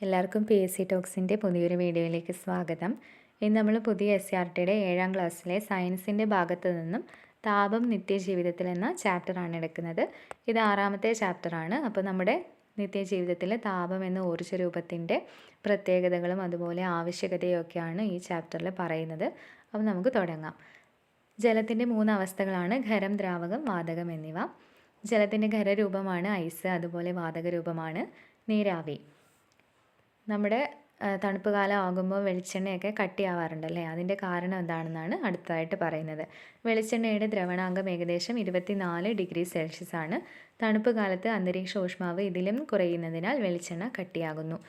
എല്ലാവർക്കും PSC ടോക്സിൻ്റെ പുതിയൊരു വീഡിയോയിലേക്ക് സ്വാഗതം. ഇന്ന് നമ്മൾ പുതിയ SCRTയുടെ 7ാം ക്ലാസ്സിലെ സയൻസിൻ്റെ ഭാഗത്തു നിന്നും താപം നിത്യജീവിതത്തിൽ എന്ന ചാപ്റ്ററാണ് എടുക്കുന്നത്. ഇത് 6ാമത്തെ ചാപ്റ്ററാണ്. അപ്പോൾ നമ്മുടെ നിത്യജീവിതത്തിൽ താപം എന്ന ഊർജ്ജ രൂപത്തിൻ്റെ പ്രത്യേകതകളും അതുപോലെ ആവശ്യകതയൊക്കെയാണ് ഈ ചാപ്റ്ററിൽ പറയുന്നത്. അപ്പോൾ നമുക്ക് തുടങ്ങാം. ജലത്തിൻ്റെ 3 അവസ്ഥകളാണ് ഖരം, ദ്രാവകം, വാതകം എന്നിവ. ജലത്തിൻ്റെ ഖരരൂപമാണ് ഐസ്, അതുപോലെ വാതക രൂപമാണ് നീരാവി. നമ്മുടെ തണുപ്പ് കാലം ആകുമ്പോൾ വെളിച്ചെണ്ണയൊക്കെ കട്ടിയാവാറുണ്ടല്ലേ, അതിൻ്റെ കാരണം എന്താണെന്നാണ് അടുത്തതായിട്ട് പറയുന്നത്. വെളിച്ചെണ്ണയുടെ ദ്രവണാങ്കം ഏകദേശം 24 ഡിഗ്രി സെൽഷ്യസ് ആണ്. തണുപ്പ് കാലത്ത് അന്തരീക്ഷ ഊഷ്മാവ് ഇതിലും കുറയുന്നതിനാൽ വെളിച്ചെണ്ണ കട്ടിയാകുന്നു.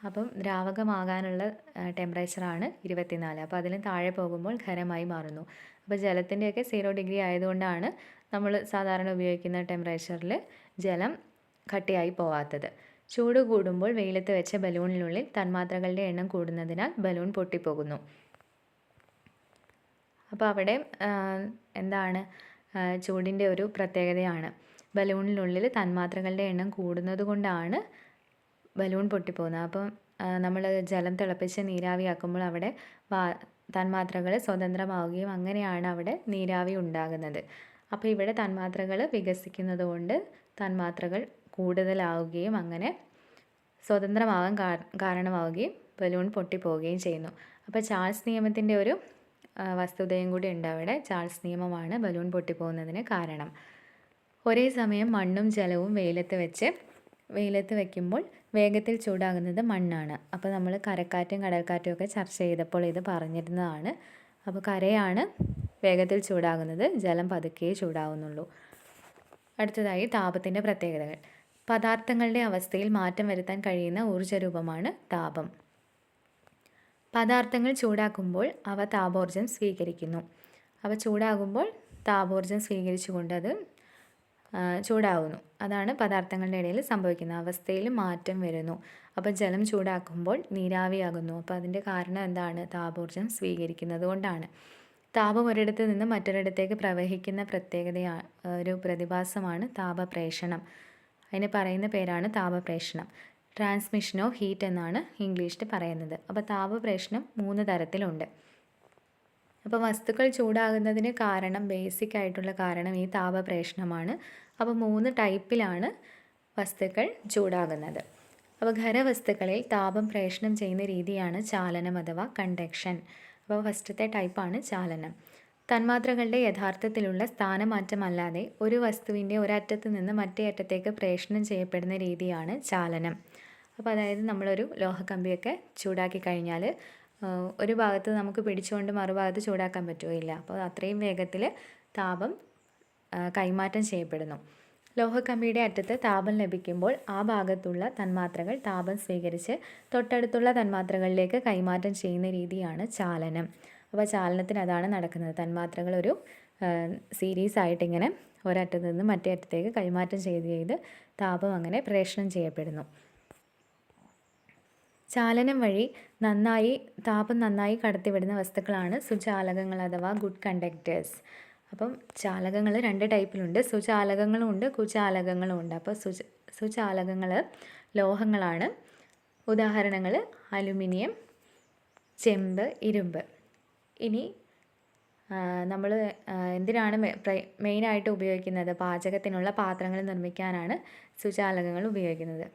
അപ്പം ദ്രാവകമാകാനുള്ള ടെമ്പറേച്ചറാണ് 24. അപ്പോൾ അതിലും താഴെ പോകുമ്പോൾ ഖരമായി മാറുന്നു. അപ്പോൾ ജലത്തിൻ്റെയൊക്കെ 0 ഡിഗ്രി ആയതുകൊണ്ടാണ് നമ്മൾ സാധാരണ ഉപയോഗിക്കുന്ന ടെമ്പറേച്ചറിൽ ജലം കട്ടിയായി പോവാത്തത്. ചൂട് കൂടുമ്പോൾ വെയിലത്ത് വെച്ച ബലൂണിനുള്ളിൽ തന്മാത്രകളുടെ എണ്ണം കൂടുന്നതിനാൽ ബലൂൺ പൊട്ടിപ്പോകുന്നു. അപ്പോൾ അവിടെ എന്താണ് ചൂടിൻ്റെ ഒരു പ്രത്യേകതയാണ്. ബലൂണിനുള്ളിൽ തന്മാത്രകളുടെ എണ്ണം കൂടുന്നത് കൊണ്ടാണ് ബലൂൺ പൊട്ടിപ്പോകുന്നത്. അപ്പം നമ്മൾ ജലം തിളപ്പിച്ച് നീരാവിയാക്കുമ്പോൾ അവിടെ തന്മാത്രകൾ സ്വതന്ത്രമാവുകയും അങ്ങനെയാണ് അവിടെ നീരാവി ഉണ്ടാകുന്നത്. അപ്പോൾ ഇവിടെ തന്മാത്രകൾ വികസിക്കുന്നത് കൊണ്ട് തന്മാത്രകൾ കൂടുതലാവുകയും അങ്ങനെ സ്വതന്ത്രമാകാൻ കാരണമാവുകയും ബലൂൺ പൊട്ടിപ്പോവുകയും ചെയ്യുന്നു. അപ്പോൾ ചാൾസ് നിയമത്തിൻ്റെ ഒരു വസ്തുതയും കൂടി ഉണ്ട് അവിടെ. ചാൾസ് നിയമമാണ് ബലൂൺ പൊട്ടിപ്പോകുന്നതിന് കാരണം. ഒരേ സമയം മണ്ണും ജലവും വെയിലത്ത് വയ്ക്കുമ്പോൾ വേഗത്തിൽ ചൂടാകുന്നത് മണ്ണാണ്. അപ്പോൾ നമ്മൾ കരക്കാറ്റും കടൽക്കാറ്റും ഒക്കെ ചർച്ച ചെയ്തപ്പോൾ ഇത് പറഞ്ഞിരുന്നതാണ്. അപ്പോൾ കരയാണ് വേഗത്തിൽ ചൂടാകുന്നത്, ജലം പതുക്കെ ചൂടാവുന്നുള്ളൂ. അടുത്തതായി താപത്തിൻ്റെ പ്രത്യേകതകൾ. പദാർത്ഥങ്ങളുടെ അവസ്ഥയിൽ മാറ്റം വരുത്താൻ കഴിയുന്ന ഊർജ്ജരൂപമാണ് താപം. പദാർത്ഥങ്ങൾ ചൂടാക്കുമ്പോൾ അവ താപോർജ്ജം സ്വീകരിക്കുന്നു. അവ ചൂടാകുമ്പോൾ താപോർജ്ജം സ്വീകരിച്ചുകൊണ്ട് അത് ചൂടാവുന്നു. അതാണ് പദാർത്ഥങ്ങളുടെ ഇടയിൽ സംഭവിക്കുന്ന അവസ്ഥയിൽ മാറ്റം വരുന്നു. അപ്പോൾ ജലം ചൂടാക്കുമ്പോൾ നീരാവിയാകുന്നു. അപ്പോൾ അതിൻ്റെ കാരണം എന്താണ്? താപോർജ്ജം സ്വീകരിക്കുന്നത് കൊണ്ടാണ്. താപം ഒരിടത്ത് നിന്ന് മറ്റൊരിടത്തേക്ക് പ്രവഹിക്കുന്ന ഒരു പ്രതിഭാസമാണ് താപപ്രേഷണം. അതിന് പറയുന്ന പേരാണ് താപപ്രേഷണം. ട്രാൻസ്മിഷൻ ഓഫ് ഹീറ്റ് എന്നാണ് ഇംഗ്ലീഷിൽ പറയുന്നത്. അപ്പോൾ താപപ്രേഷണം 3 തരത്തിലുണ്ട്. അപ്പോൾ വസ്തുക്കൾ ചൂടാകുന്നതിന് ബേസിക് ആയിട്ടുള്ള കാരണം ഈ താപപ്രേഷണമാണ്. അപ്പോൾ 3 ടൈപ്പിലാണ് വസ്തുക്കൾ ചൂടാകുന്നത്. അപ്പോൾ ഖരവസ്തുക്കളിൽ താപം പ്രേഷണം ചെയ്യുന്ന രീതിയാണ് ചാലനം അഥവാ കണ്ടക്ഷൻ. അപ്പോൾ ഫസ്റ്റത്തെ ടൈപ്പാണ് ചാലനം. തന്മാത്രകളുടെ യഥാർത്ഥത്തിലുള്ള സ്ഥാനമാറ്റമല്ലാതെ ഒരു വസ്തുവിൻ്റെ ഒരറ്റത്ത് നിന്ന് മറ്റേ അറ്റത്തേക്ക് പ്രേഷണം ചെയ്യപ്പെടുന്ന രീതിയാണ് ചാലനം. അപ്പോൾ അതായത് നമ്മളൊരു ലോഹക്കമ്പിയൊക്കെ ചൂടാക്കി കഴിഞ്ഞാൽ ഒരു ഭാഗത്ത് നമുക്ക് പിടിച്ചുകൊണ്ട് മറുഭാഗത്ത് ചൂടാക്കാൻ പറ്റുകയില്ല. അപ്പോൾ അത്രയും വേഗത്തിൽ താപം കൈമാറ്റം ചെയ്യപ്പെടുന്നു. ലോഹക്കമ്പിയുടെ അറ്റത്ത് താപം ലഭിക്കുമ്പോൾ ആ ഭാഗത്തുള്ള തന്മാത്രകൾ താപം സ്വീകരിച്ച് തൊട്ടടുത്തുള്ള തന്മാത്രകളിലേക്ക് കൈമാറ്റം ചെയ്യുന്ന രീതിയാണ് ചാലനം. അപ്പോൾ ചാലനത്തിന് അതാണ് നടക്കുന്നത്. തന്മാത്രകൾ ഒരു സീരീസ് ആയിട്ടിങ്ങനെ ഒരറ്റത്ത് നിന്ന് മറ്റേ അറ്റത്തേക്ക് കൈമാറ്റം ചെയ്ത് താപം അങ്ങനെ പ്രേഷണം ചെയ്യപ്പെടുന്നു. ചാലനം വഴി താപം നന്നായി കടത്തിവിടുന്ന വസ്തുക്കളാണ് സുചാലകങ്ങൾ അഥവാ ഗുഡ് കണ്ടക്ടേഴ്സ്. അപ്പം ചാലകങ്ങൾ 2 ടൈപ്പിലുണ്ട്. സുചാലകങ്ങളും ഉണ്ട്, കുചാലകങ്ങളും ഉണ്ട്. അപ്പോൾ സുചാലകങ്ങൾ ലോഹങ്ങളാണ്. ഉദാഹരണങ്ങൾ അലുമിനിയം, ചെമ്പ്, ഇരുമ്പ്. ഇനി നമ്മൾ എന്തിനാണ് മെയിനായിട്ട് ഉപയോഗിക്കുന്നത്? പാചകത്തിനുള്ള പാത്രങ്ങൾ നിർമ്മിക്കാനാണ് സുചാലകങ്ങൾ ഉപയോഗിക്കുന്നത്.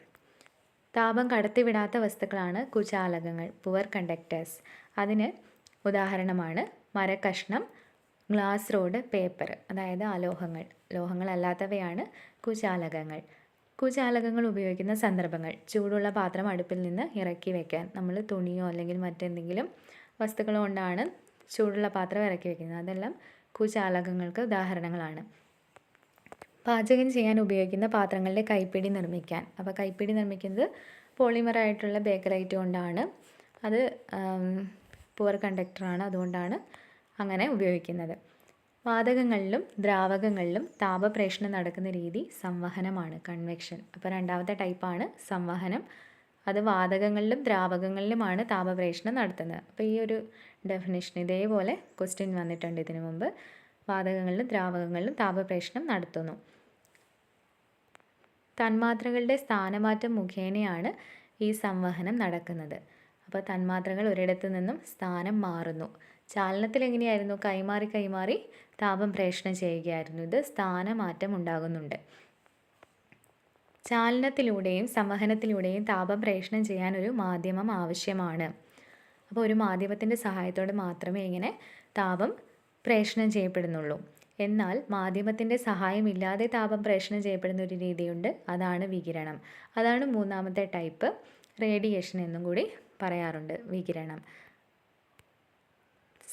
താപം കടത്തിവിടാത്ത വസ്തുക്കളാണ് കുചാലകങ്ങൾ, പുവർ കണ്ടക്ടേഴ്സ്. അതിന് ഉദാഹരണമാണ് മരക്കഷ്ണം, ഗ്ലാസ് റോഡ്, പേപ്പർ, അതായത് അലോഹങ്ങൾ. ലോഹങ്ങളല്ലാത്തവയാണ് കുചാലകങ്ങൾ. കുചാലകങ്ങൾ ഉപയോഗിക്കുന്ന സന്ദർഭങ്ങൾ: ചൂടുള്ള പാത്രം അടുപ്പിൽ നിന്ന് ഇറക്കി വയ്ക്കാൻ. നമ്മൾ തുണിയോ അല്ലെങ്കിൽ മറ്റെന്തെങ്കിലും വസ്തുക്കൾ കൊണ്ടാണ് ചൂടുള്ള പാത്രം ഇറക്കി വയ്ക്കുന്നത്. അതെല്ലാം കുചാലകങ്ങൾക്ക് ഉദാഹരണങ്ങളാണ്. പാചകം ചെയ്യാൻ ഉപയോഗിക്കുന്ന പാത്രങ്ങളുടെ കൈപ്പിടി നിർമ്മിക്കാൻ. അപ്പോൾ കൈപ്പിടി നിർമ്മിക്കുന്നത് പോളിമറായിട്ടുള്ള ബേക്കറൈറ്റ് കൊണ്ടാണ്. അത് പുവർ കണ്ടക്ടറാണ്, അതുകൊണ്ടാണ് അങ്ങനെ ഉപയോഗിക്കുന്നത്. വാതകങ്ങളിലും ദ്രാവകങ്ങളിലും താപപ്രേഷണം നടക്കുന്ന രീതി സംവഹനമാണ്, കൺവെക്ഷൻ. അപ്പോൾ 2ാമത്തെ ടൈപ്പാണ് സംവഹനം. അത് വാതകങ്ങളിലും ദ്രാവകങ്ങളിലുമാണ് താപപ്രേഷണം നടത്തുന്നത്. അപ്പോൾ ഈ ഒരു ഡെഫിനിഷൻ ഇതേപോലെ ക്വസ്റ്റ്യൻ വന്നിട്ടുണ്ട് ഇതിനു മുമ്പ്. വാതകങ്ങളിലും ദ്രാവകങ്ങളിലും താപപ്രേഷണം നടത്തുന്നു. തന്മാത്രകളുടെ സ്ഥാനമാറ്റം മുഖേനയാണ് ഈ സംവഹനം നടക്കുന്നത്. അപ്പോൾ തന്മാത്രകൾ ഒരിടത്തു നിന്നും സ്ഥാനം മാറുന്നു. ചാലനത്തിൽ എങ്ങനെയായിരുന്നു? കൈമാറി കൈമാറി താപം പ്രേഷണം ചെയ്യുകയായിരുന്നു. ഇത് സ്ഥാനമാറ്റം ഉണ്ടാകുന്നുണ്ട്. ചാലനത്തിലൂടെയും സംവഹനത്തിലൂടെയും താപം പ്രേഷണം ചെയ്യാൻ ഒരു മാധ്യമം ആവശ്യമാണ്. അപ്പോൾ ഒരു മാധ്യമത്തിൻ്റെ സഹായത്തോടെ മാത്രമേ ഇങ്ങനെ താപം പ്രേഷണം ചെയ്യപ്പെടുന്നുള്ളൂ. എന്നാൽ മാധ്യമത്തിൻ്റെ സഹായമില്ലാതെ താപം പ്രേഷണം ചെയ്യപ്പെടുന്ന ഒരു രീതിയുണ്ട്. അതാണ് വികിരണം. അതാണ് മൂന്നാമത്തെ ടൈപ്പ്. റേഡിയേഷൻ എന്നും കൂടി പറയാറുണ്ട് വികിരണം.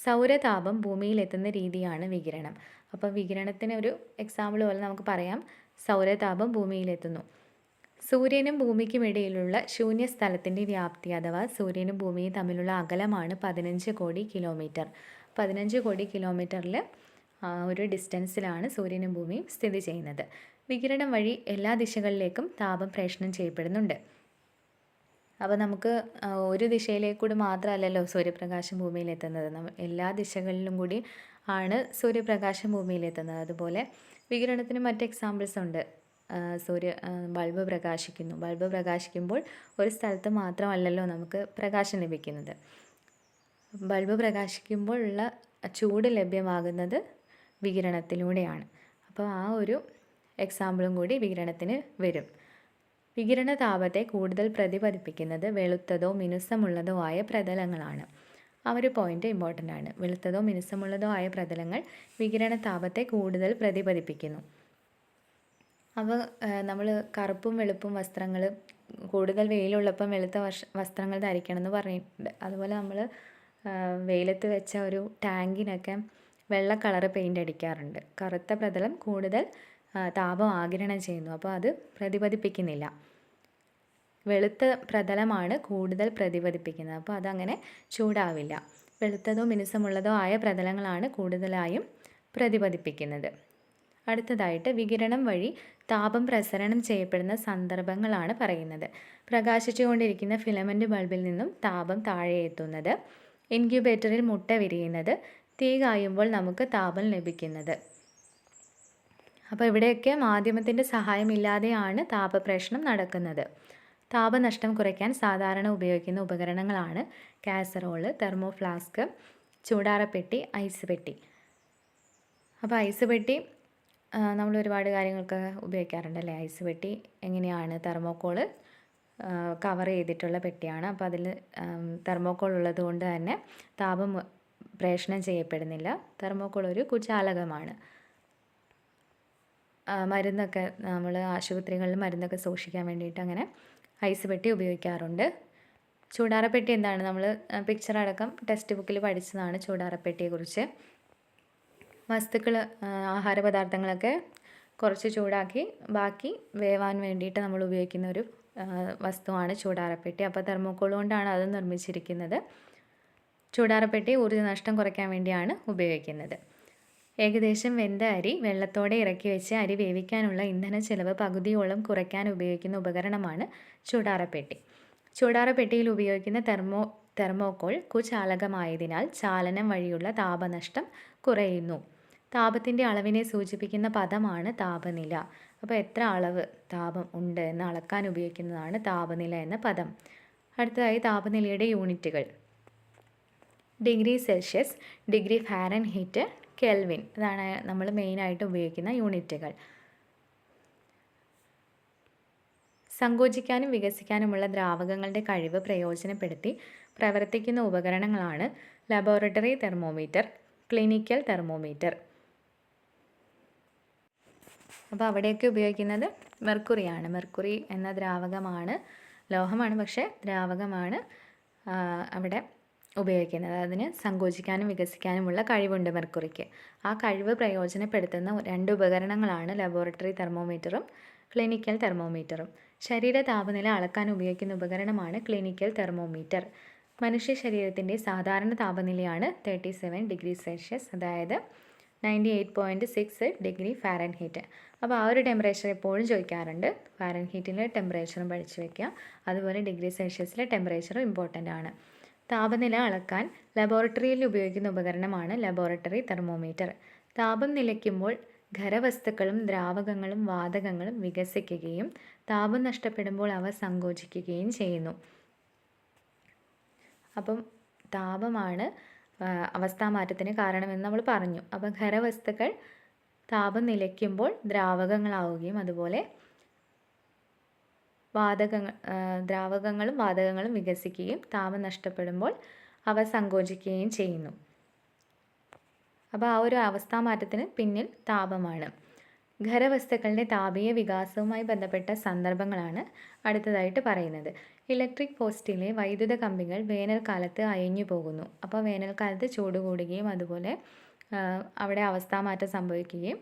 സൗരതാപം ഭൂമിയിലെത്തുന്ന രീതിയാണ് വികിരണം. അപ്പോൾ വികിരണത്തിന് ഒരു എക്സാമ്പിൾ പോലെ നമുക്ക് പറയാം, സൗരതാപം ഭൂമിയിലെത്തുന്നു. സൂര്യനും ഭൂമിക്കും ഇടയിലുള്ള ശൂന്യസ്ഥലത്തിൻ്റെ വ്യാപ്തി അഥവാ സൂര്യനും ഭൂമിയും തമ്മിലുള്ള അകലമാണ് 15 കോടി കിലോമീറ്റർ. 15 കോടി കിലോമീറ്ററിൽ ഒരു ഡിസ്റ്റൻസിലാണ് സൂര്യനും ഭൂമിയും സ്ഥിതി ചെയ്യുന്നത്. വികിരണം വഴി എല്ലാ ദിശകളിലേക്കും താപം പ്രേഷണം ചെയ്യപ്പെടുന്നുണ്ട്. അപ്പോൾ നമുക്ക് ഒരു ദിശയിലേക്കൂടി മാത്രമല്ലല്ലോ സൂര്യപ്രകാശം ഭൂമിയിലെത്തുന്നത്. എല്ലാ ദിശകളിലും കൂടി ആണ് സൂര്യപ്രകാശം ഭൂമിയിലെത്തുന്നത്. അതുപോലെ വികിരണത്തിന് മറ്റ് എക്സാമ്പിൾസ് ഉണ്ട്. ബൾബ് പ്രകാശിക്കുന്നു. ബൾബ് പ്രകാശിക്കുമ്പോൾ ഒരു സ്ഥലത്ത് മാത്രമല്ലല്ലോ നമുക്ക് പ്രകാശം ലഭിക്കുന്നത്. ബൾബ് പ്രകാശിക്കുമ്പോൾ ഉള്ള ചൂട് ലഭ്യമാകുന്നത് വികിരണത്തിലൂടെയാണ്. അപ്പോൾ ആ ഒരു എക്സാമ്പിളും കൂടി വികിരണത്തിന് വരും. വികിരണ താപത്തെ കൂടുതൽ പ്രതിഫലിപ്പിക്കുന്നത് വെളുത്തതോ മിനുസമുള്ളതോ ആയ പ്രതലങ്ങളാണ്. ആ ഒരു പോയിന്റ് ഇമ്പോർട്ടൻ്റ് ആണ്. വെളുത്തതോ മിനുസമുള്ളതോ ആയ പ്രതലങ്ങൾ വികിരണ താപത്തെ കൂടുതൽ പ്രതിഫലിപ്പിക്കുന്നു. അപ്പോൾ നമ്മൾ കറുപ്പും വെളുപ്പും വസ്ത്രങ്ങൾ, കൂടുതൽ വെയിലുള്ളപ്പം വെളുത്ത വസ്ത്രങ്ങൾ ധരിക്കണം എന്ന് പറഞ്ഞിട്ടുണ്ട്. അതുപോലെ നമ്മൾ വെയിലത്ത് വെച്ച ഒരു ടാങ്കിനൊക്കെ വെള്ള കളറ് പെയിൻ്റ് അടിക്കാറുണ്ട്. കറുത്ത പ്രതലം കൂടുതൽ താപം ആഗിരണം ചെയ്യുന്നു. അപ്പോൾ അത് പ്രതിഫലിപ്പിക്കുന്നില്ല. വെളുത്ത പ്രതലമാണ് കൂടുതൽ പ്രതിഫലിപ്പിക്കുന്നത്. അപ്പോൾ അതങ്ങനെ ചൂടാവില്ല. വെളുത്തതോ മിനുസമുള്ളതോ ആയ പ്രതലങ്ങളാണ് കൂടുതലായും പ്രതിഫലിപ്പിക്കുന്നത്. അടുത്തതായിട്ട് വികിരണം വഴി താപം പ്രസരണം ചെയ്യപ്പെടുന്ന സന്ദർഭങ്ങളാണ് പറയുന്നത്. പ്രകാശിച്ചുകൊണ്ടിരിക്കുന്ന ഫിലമെൻ്റ് ബൾബിൽ നിന്നും താപം താഴെ എത്തുന്നത്, ഇൻക്യുബേറ്ററിൽ മുട്ട വിരിയുന്നത്, തീ കായുമ്പോൾ നമുക്ക് താപം ലഭിക്കുന്നത്. അപ്പോൾ ഇവിടെയൊക്കെ മാധ്യമത്തിൻ്റെ സഹായമില്ലാതെയാണ് താപപ്രേഷണം നടക്കുന്നത്. താപനഷ്ടം കുറയ്ക്കാൻ സാധാരണ ഉപയോഗിക്കുന്ന ഉപകരണങ്ങളാണ് കാസറോള്, തെർമോ ഫ്ലാസ്ക്, ചൂടാറപ്പെട്ടി, ഐസ് പെട്ടി. അപ്പോൾ ഐസ് പെട്ടി നമ്മൾ ഒരുപാട് കാര്യങ്ങൾക്ക് ഉപയോഗിക്കാറുണ്ടല്ലേ. ഐസ് പെട്ടി എങ്ങനെയാണ്? തെർമോക്കോള് കവർ ചെയ്തിട്ടുള്ള പെട്ടിയാണ്. അപ്പോൾ അതിൽ തെർമോക്കോൾ ഉള്ളത് കൊണ്ട് തന്നെ താപം പ്രേഷണം ചെയ്യപ്പെടുന്നില്ല. തെർമോക്കോൾ ഒരു കുചാലകമാണ്. മരുന്നൊക്കെ നമ്മൾ ആശുപത്രികളിൽ മരുന്നൊക്കെ സൂക്ഷിക്കാൻ വേണ്ടിയിട്ട് അങ്ങനെ ഐസ് പെട്ടി ഉപയോഗിക്കാറുണ്ട്. ചൂടാറപ്പെട്ടി എന്താണ്? നമ്മൾ പിക്ചർ അടക്കം ടെക്സ്റ്റ് ബുക്കിൽ പഠിച്ചതാണ് ചൂടാറപ്പെട്ടിയെക്കുറിച്ച്. വസ്തുക്കൾ, ആഹാരപദാർത്ഥങ്ങളൊക്കെ കുറച്ച് ചൂടാക്കി ബാക്കി വേവാൻ വേണ്ടിയിട്ട് നമ്മൾ ഉപയോഗിക്കുന്ന ഒരു വസ്തുവാണ് ചൂടാറപ്പെട്ടി. അപ്പോൾ തെർമോക്കോൾ കൊണ്ടാണ് അത് നിർമ്മിച്ചിരിക്കുന്നത്. ചൂടാറപ്പെട്ടി ഊർജ്ജ നഷ്ടം കുറയ്ക്കാൻ വേണ്ടിയാണ് ഉപയോഗിക്കുന്നത്. ഏകദേശം വെന്ത അരി വെള്ളത്തോടെ ഇറക്കി വെച്ച് അരി വേവിക്കാനുള്ള ഇന്ധന ചെലവ് പകുതിയോളം കുറയ്ക്കാൻ ഉപയോഗിക്കുന്ന ഉപകരണമാണ് ചൂടാറപ്പെട്ടി. ചൂടാറപ്പെട്ടിയിൽ ഉപയോഗിക്കുന്ന തെർമോക്കോൾ കുചാലകമായതിനാൽ ചാലനം വഴിയുള്ള താപനഷ്ടം കുറയുന്നു. താപത്തിൻ്റെ അളവിനെ സൂചിപ്പിക്കുന്ന പദമാണ് താപനില. അപ്പോൾ എത്ര അളവ് താപം ഉണ്ട് എന്ന് അളക്കാൻ ഉപയോഗിക്കുന്നതാണ് താപനില എന്ന പദം. അടുത്തതായി താപനിലയുടെ യൂണിറ്റുകൾ. Degree Celsius, degree Fahrenheit, kelvin. ഇതാണ് നമ്മൾ മെയിനായിട്ട് ഉപയോഗിക്കുന്ന യൂണിറ്റുകൾ. സങ്കോചിക്കാനും വികസിക്കാനുമുള്ള ദ്രാവകങ്ങളുടെ കഴിവ് പ്രയോജനപ്പെടുത്തി പ്രവർത്തിക്കുന്ന ഉപകരണങ്ങളാണ് ലബോറട്ടറി തെർമോമീറ്റർ, ക്ലിനിക്കൽ തെർമോമീറ്റർ. അപ്പോൾ അവിടെയൊക്കെ ഉപയോഗിക്കുന്നത് മെർക്കുറിയാണ്. മെർക്കുറി എന്ന ദ്രാവകമാണ്, ലോഹമാണ് പക്ഷേ ദ്രാവകമാണ് അവിടെ ഉപയോഗിക്കുന്നത്. അതിന് സങ്കോചിക്കാനും വികസിക്കാനുമുള്ള കഴിവുണ്ട് മെർക്കുറിക്ക്. ആ കഴിവ് പ്രയോജനപ്പെടുത്തുന്ന 2 ഉപകരണങ്ങളാണ് ലബോറട്ടറി തെർമോമീറ്ററും ക്ലിനിക്കൽ തെർമോമീറ്ററും. ശരീര താപനില അളക്കാൻ ഉപയോഗിക്കുന്ന ഉപകരണമാണ് ക്ലിനിക്കൽ തെർമോമീറ്റർ. മനുഷ്യ ശരീരത്തിൻ്റെ സാധാരണ താപനിലയാണ് 37 ഡിഗ്രി സെൽഷ്യസ്, അതായത് 98.6 ഡിഗ്രി ഫാരൻഹീറ്റ്. അപ്പോൾ ആ ഒരു ടെമ്പറേച്ചർ എപ്പോഴും ചോദിക്കാറുണ്ട്. ഫാരൻഹീറ്റിലെ ടെമ്പറേച്ചറും പഠിച്ചു വയ്ക്കുക. അതുപോലെ ഡിഗ്രി സെൽഷ്യസിലെ ടെമ്പറേച്ചറും ഇമ്പോർട്ടൻ്റ് ആണ്. താപനില അളക്കാൻ ലബോറട്ടറിയിൽ ഉപയോഗിക്കുന്ന ഉപകരണമാണ് ലബോറട്ടറി തെർമോമീറ്റർ. താപം നിലയ്ക്കുമ്പോൾ ഖരവസ്തുക്കളും ദ്രാവകങ്ങളും വാതകങ്ങളും വികസിക്കുകയും താപം നഷ്ടപ്പെടുമ്പോൾ അവ സങ്കോചിക്കുകയും ചെയ്യുന്നു. അപ്പം താപമാണ് അവസ്ഥാമാറ്റത്തിന് കാരണമെന്ന് നമ്മൾ പറഞ്ഞു. അപ്പം ഖരവസ്തുക്കൾ താപം നിലയ്ക്കുമ്പോൾ ദ്രാവകങ്ങളാവുകയും അതുപോലെ ദ്രാവകങ്ങളും വാതകങ്ങളും വികസിക്കുകയും താപം നഷ്ടപ്പെടുമ്പോൾ അവ സങ്കോചിക്കുകയും ചെയ്യുന്നു. അപ്പോൾ ആ ഒരു അവസ്ഥാമാറ്റത്തിന് പിന്നിൽ താപമാണ്. ഖരവസ്തുക്കളുടെ താപീയ വികാസവുമായി ബന്ധപ്പെട്ട സന്ദർഭങ്ങളാണ് അടുത്തതായിട്ട് പറയുന്നത്. ഇലക്ട്രിക് പോസ്റ്റിലെ വൈദ്യുത കമ്പികൾ വേനൽക്കാലത്ത് അയഞ്ഞു പോകുന്നു. അപ്പോൾ വേനൽക്കാലത്ത് ചൂട് കൂടുകയും അതുപോലെ അവിടെ അവസ്ഥാമാറ്റം സംഭവിക്കുകയും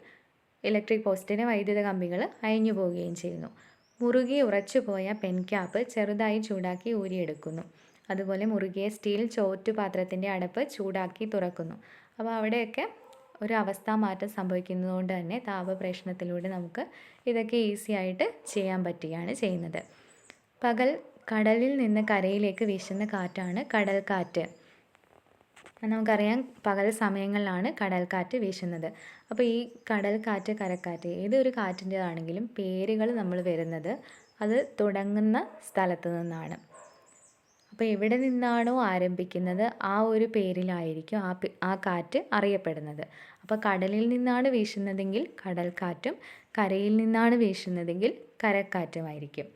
ഇലക്ട്രിക് പോസ്റ്റിലെ വൈദ്യുത കമ്പികൾ അയഞ്ഞു പോവുകയും ചെയ്യുന്നു. മുറുകി ഉറച്ചുപോയ പെൻക്യാപ്പ് ചെറുതായി ചൂടാക്കി ഊരിയെടുക്കുന്നു. അതുപോലെ മുറുകിയ സ്റ്റീൽ ചോറ്റുപാത്രത്തിൻ്റെ അടപ്പ് ചൂടാക്കി തുറക്കുന്നു. അപ്പോൾ അവിടെയൊക്കെ ഒരു അവസ്ഥാമാറ്റം സംഭവിക്കുന്നതുകൊണ്ട് തന്നെ താപപ്രേഷണത്തിലൂടെ നമുക്ക് ഇതൊക്കെ ഈസി ആയിട്ട് ചെയ്യാൻ പറ്റുകയാണ് ചെയ്യുന്നത്. പകൽ കടലിൽ നിന്ന് കരയിലേക്ക് വീശുന്ന കാറ്റാണ് കടൽക്കാറ്റ്. നമുക്കറിയാം പകൽ സമയങ്ങളിലാണ് കടൽക്കാറ്റ് വീശുന്നത്. അപ്പോൾ ഈ കടൽക്കാറ്റ്, കരക്കാറ്റ് ഏതൊരു കാറ്റിൻ്റെതാണെങ്കിലും പേരുകൾ നമ്മൾ വരുന്നത് അത് തുടങ്ങുന്ന സ്ഥലത്ത് നിന്നാണ്. അപ്പോൾ എവിടെ നിന്നാണോ ആരംഭിക്കുന്നത് ആ ഒരു പേരിലായിരിക്കും ആ കാറ്റ് അറിയപ്പെടുന്നത്. അപ്പോൾ കടലിൽ നിന്നാണ് വീശുന്നതെങ്കിൽ കടൽക്കാറ്റും കരയിൽ നിന്നാണ് വീശുന്നതെങ്കിൽ കരക്കാറ്റുമായിരിക്കും.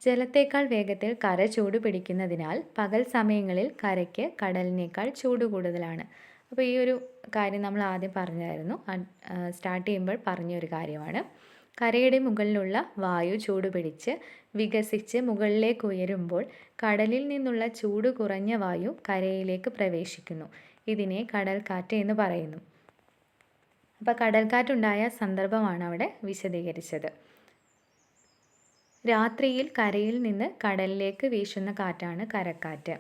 ജലത്തേക്കാൾ വേഗത്തിൽ കര ചൂട് പിടിക്കുന്നതിനാൽ പകൽ സമയങ്ങളിൽ കരയ്ക്ക് കടലിനേക്കാൾ ചൂട് കൂടുതലാണ്. അപ്പോൾ ഈ ഒരു കാര്യം നമ്മൾ ആദ്യം പറഞ്ഞായിരുന്നു, സ്റ്റാർട്ട് ചെയ്യുമ്പോൾ പറഞ്ഞൊരു കാര്യമാണ്. കരയുടെ മുകളിലുള്ള വായു ചൂടുപിടിച്ച് വികസിച്ച് മുകളിലേക്ക് ഉയരുമ്പോൾ കടലിൽ നിന്നുള്ള ചൂട് കുറഞ്ഞ വായു കരയിലേക്ക് പ്രവേശിക്കുന്നു. ഇതിനെ കടൽക്കാറ്റ് എന്ന് പറയുന്നു. അപ്പോൾ കടൽക്കാറ്റുണ്ടായ സന്ദർഭമാണ് അവിടെ വിശദീകരിച്ചത്. രാത്രിയിൽ കരയിൽ നിന്ന് കടലിലേക്ക് വീശുന്ന കാറ്റാണ് കരക്കാറ്റ്.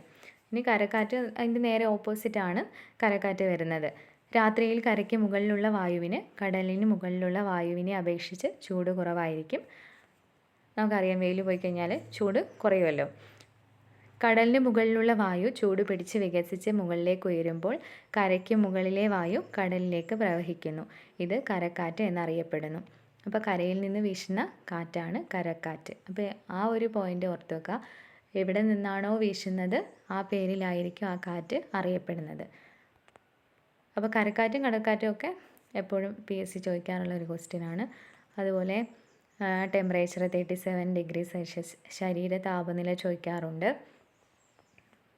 ഇനി കരക്കാറ്റ് അതിൻ്റെ നേരെ ഓപ്പോസിറ്റാണ് കരക്കാറ്റ് വരുന്നത്. രാത്രിയിൽ കരയ്ക്ക് മുകളിലുള്ള വായുവിന് കടലിന് മുകളിലുള്ള വായുവിനെ അപേക്ഷിച്ച് ചൂട് കുറവായിരിക്കും. നമുക്കറിയാം വെയിൽ പോയി കഴിഞ്ഞാൽ ചൂട് കുറയുമല്ലോ. കടലിന് മുകളിലുള്ള വായു ചൂട് പിടിച്ച് വികസിച്ച് മുകളിലേക്ക് ഉയരുമ്പോൾ കരയ്ക്ക് മുകളിലെ വായു കടലിലേക്ക് പ്രവഹിക്കുന്നു. ഇത് കരക്കാറ്റ് എന്നറിയപ്പെടുന്നു. അപ്പോൾ കരയിൽ നിന്ന് വീശുന്ന കാറ്റാണ് കരക്കാറ്റ്. അപ്പോൾ ആ ഒരു പോയിൻ്റ് ഓർത്ത് വെക്കുക. എവിടെ നിന്നാണോ വീശുന്നത് ആ പേരിലായിരിക്കും ആ കാറ്റ് അറിയപ്പെടുന്നത്. അപ്പോൾ കരക്കാറ്റും കടൽക്കാറ്റും ഒക്കെ എപ്പോഴും PSC ചോദിക്കാറുള്ള ഒരു ക്വസ്റ്റ്യനാണ്. അതുപോലെ ടെമ്പറേച്ചർ 37 ഡിഗ്രി സെൽഷ്യസ് ശരീര താപനില ചോദിക്കാറുണ്ട്.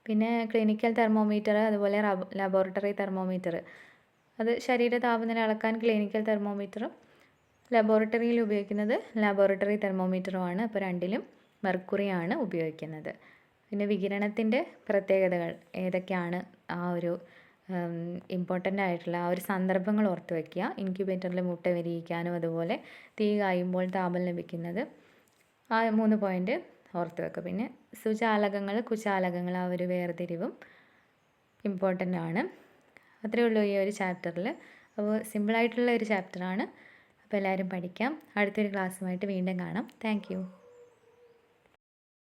പിന്നെ ക്ലിനിക്കൽ തെർമോമീറ്റർ അതുപോലെ ലബോറട്ടറി തെർമോമീറ്റർ, അത് ശരീര താപനില അളക്കാൻ ക്ലിനിക്കൽ തെർമോമീറ്ററും ലബോറട്ടറിയിൽ ഉപയോഗിക്കുന്നത് ലബോറട്ടറി തെർമോമീറ്ററുമാണ്. അപ്പോൾ രണ്ടിലും മെർക്കുറിയാണ് ഉപയോഗിക്കുന്നത്. പിന്നെ വികിരണത്തിൻ്റെ പ്രത്യേകതകൾ ഏതൊക്കെയാണ്, ആ ഒരു ഇമ്പോർട്ടൻ്റ് ആയിട്ടുള്ള ആ ഒരു സന്ദർഭങ്ങൾ ഓർത്ത് വയ്ക്കുക. ഇൻക്യുബേറ്ററിൽ മുട്ട വിരിയിക്കാനും അതുപോലെ തീ കായുമ്പോൾ താപം ലഭിക്കുന്നത്, ആ 3 പോയിൻ്റ് ഓർത്ത് വെക്കുക. പിന്നെ സുചാലകങ്ങൾ കുചാലകങ്ങൾ ആ ഒരു വേർതിരിവും ഇമ്പോർട്ടൻ്റ് ആണ്. അത്രയേ ഉള്ളൂ ഈ ഒരു ചാപ്റ്ററിൽ. അപ്പോൾ സിമ്പിളായിട്ടുള്ള ഒരു ചാപ്റ്ററാണ്. അപ്പോൾ എല്ലാവരും പഠിക്കാം. അടുത്തൊരു ക്ലാസ്സുമായിട്ട് വീണ്ടും കാണാം. താങ്ക്